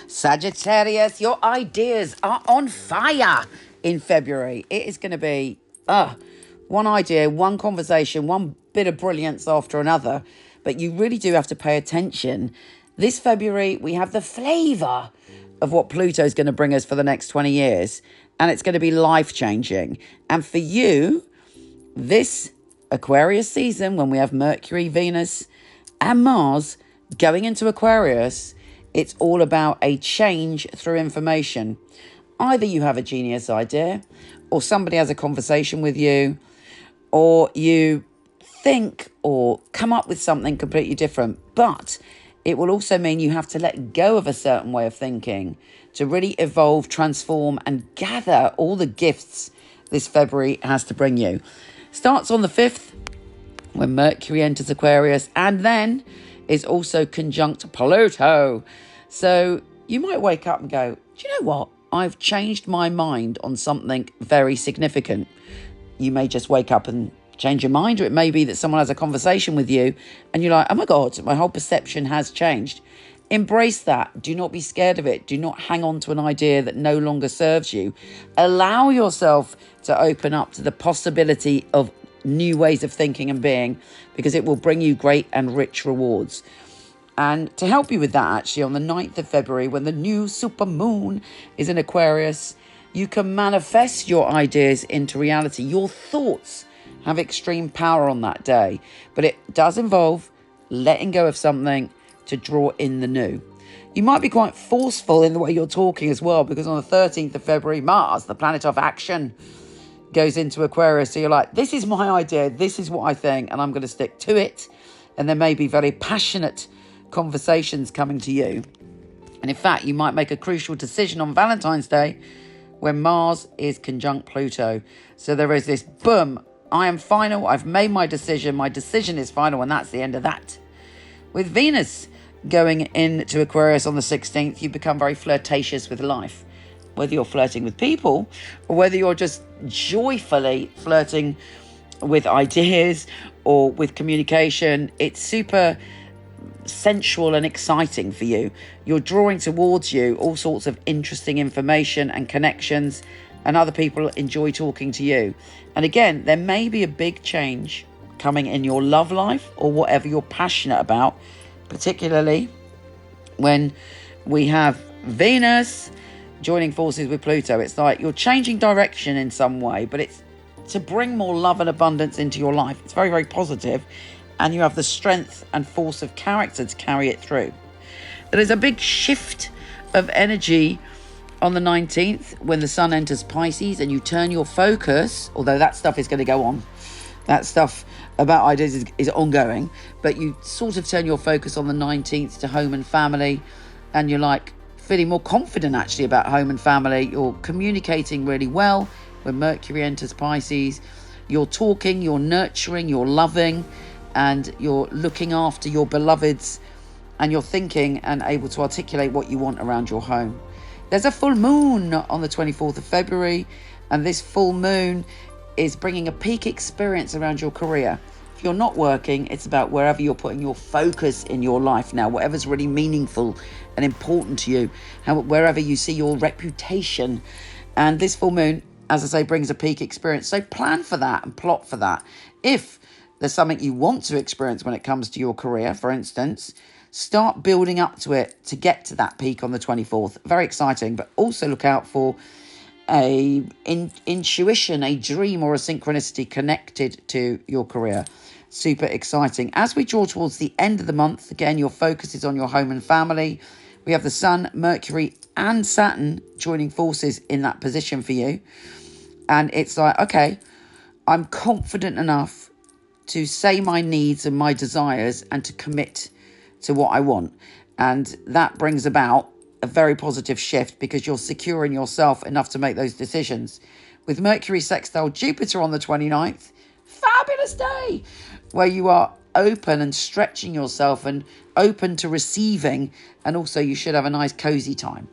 Sagittarius, your ideas are on fire in February. It is going to be one idea, one conversation, one bit of brilliance after another. But you really do have to pay attention. This February, we have the flavour of what Pluto is going to bring us for the next 20 years. And it's going to be life-changing. And for you, this Aquarius season, when we have Mercury, Venus, and Mars going into Aquarius, it's all about a change through information. Either you have a genius idea, or somebody has a conversation with you, or you think or come up with something completely different. But it will also mean you have to let go of a certain way of thinking to really evolve, transform, and gather all the gifts this February has to bring you. Starts on the 5th, when Mercury enters Aquarius, and then is also conjunct Pluto. So you might wake up and go, do you know what? I've changed my mind on something very significant. You may just wake up and change your mind, or it may be that someone has a conversation with you and you're like, oh my God, my whole perception has changed. Embrace that. Do not be scared of it. Do not hang on to an idea that no longer serves you. Allow yourself to open up to the possibility of new ways of thinking and being, because it will bring you great and rich rewards. And to help you with that, actually, on the 9th of February, when the new super moon is in Aquarius, you can manifest your ideas into reality. Your thoughts have extreme power on that day, but it does involve letting go of something to draw in the new. You might be quite forceful in the way you're talking as well, because on the 13th of February, Mars, the planet of action, goes into Aquarius. So you're like, this is my idea, this is what I think, and I'm going to stick to it. And there may be very passionate conversations coming to you. And in fact, you might make a crucial decision on Valentine's Day when Mars is conjunct Pluto. So there is this, boom, I am final, I've made my decision is final, and that's the end of that. With Venus going into Aquarius on the 16th, you become very flirtatious with life. Whether you're flirting with people or whether you're just joyfully flirting with ideas or with communication, it's super sensual and exciting for you. You're drawing towards you all sorts of interesting information and connections, and other people enjoy talking to you. And again, there may be a big change coming in your love life or whatever you're passionate about, particularly when we have Venus joining forces with Pluto. It's like you're changing direction in some way, but it's to bring more love and abundance into your life. It's very, very positive, and you have the strength and force of character to carry it through. There is a big shift of energy on the 19th when the sun enters Pisces, and you turn your focus, although that stuff is going to go on. That stuff about ideas is ongoing, but you sort of turn your focus on the 19th to home and family, and you're like feeling more confident actually about home and family. You're communicating really well when Mercury enters Pisces. You're talking, you're nurturing, you're loving, and you're looking after your beloveds, and you're thinking and able to articulate what you want around your home. There's a full moon on the 24th of February, and this full moon is bringing a peak experience around your career. If you're not working, it's about wherever you're putting your focus in your life now, whatever's really meaningful and important to you, wherever you see your reputation. And this full moon, as I say, brings a peak experience. So plan for that and plot for that. If there's something you want to experience when it comes to your career, for instance, start building up to it to get to that peak on the 24th. Very exciting, but also look out for a intuition, a dream, or a synchronicity connected to your career. Super exciting. As we draw towards the end of the month, again, your focus is on your home and family. We have the Sun, Mercury, and Saturn joining forces in that position for you. And it's like, okay, I'm confident enough to say my needs and my desires and to commit to what I want. And that brings about a very positive shift because you're secure in yourself enough to make those decisions. With Mercury sextile Jupiter on the 29th, fabulous day where you are open and stretching yourself and open to receiving, and also you should have a nice cozy time.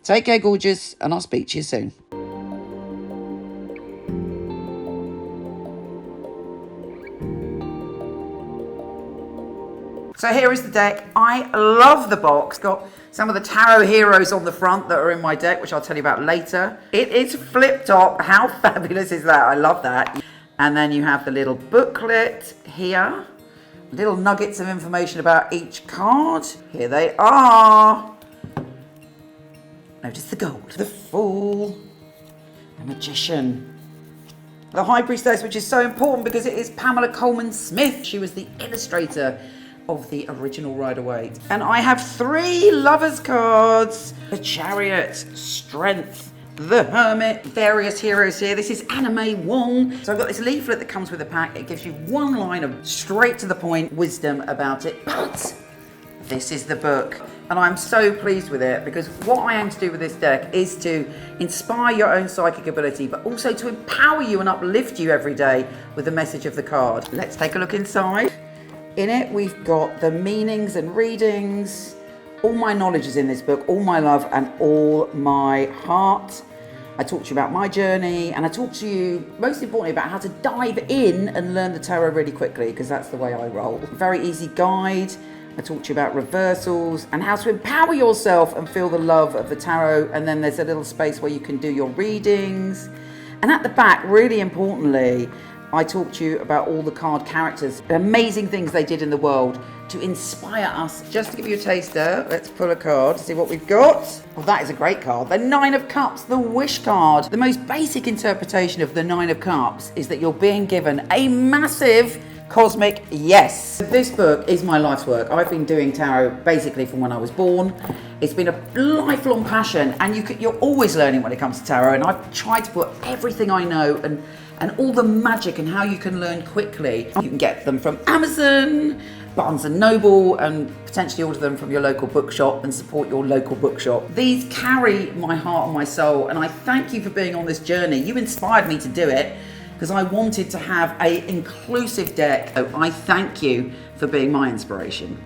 Take care, gorgeous, and I'll speak to you soon. So here is the deck. I love the box. Got some of the tarot heroes on the front that are in my deck, which I'll tell you about later. It is flip top. How fabulous is that? I love that. And then you have the little booklet here. Little nuggets of information about each card. Here they are. Notice the gold. The Fool. The Magician. The High Priestess, which is so important because it is Pamela Coleman Smith. She was the illustrator of the original Rider-Waite. And I have 3 Lovers cards. The Chariot, Strength, the Hermit, various heroes here. This is Anna May Wong. So I've got this leaflet that comes with the pack. It gives you one line of straight to the point wisdom about it. But this is the book. And I'm so pleased with it because what I aim to do with this deck is to inspire your own psychic ability, but also to empower you and uplift you every day with the message of the card. Let's take a look inside. In it, we've got the meanings and readings. All my knowledge is in this book, all my love and all my heart. I talk to you about my journey, and I talk to you, most importantly, about how to dive in and learn the tarot really quickly, because that's the way I roll. Very easy guide. I talk to you about reversals and how to empower yourself and feel the love of the tarot. And then there's a little space where you can do your readings. And at the back, really importantly, I talk to you about all the card characters, the amazing things they did in the world to inspire us. Just to give you a taster, let's pull a card to see what we've got. Well, that is a great card. The 9 of Cups, the Wish card. The most basic interpretation of the 9 of Cups is that you're being given a massive cosmic yes. This book is my life's work. I've been doing tarot basically from when I was born. It's been a lifelong passion, and you're always learning when it comes to tarot, and I've tried to put everything I know and all the magic and how you can learn quickly. You can get them from Amazon, Barnes & Noble, and potentially order them from your local bookshop and support your local bookshop. These carry my heart and my soul, and I thank you for being on this journey. You inspired me to do it because I wanted to have an inclusive deck. So I thank you for being my inspiration.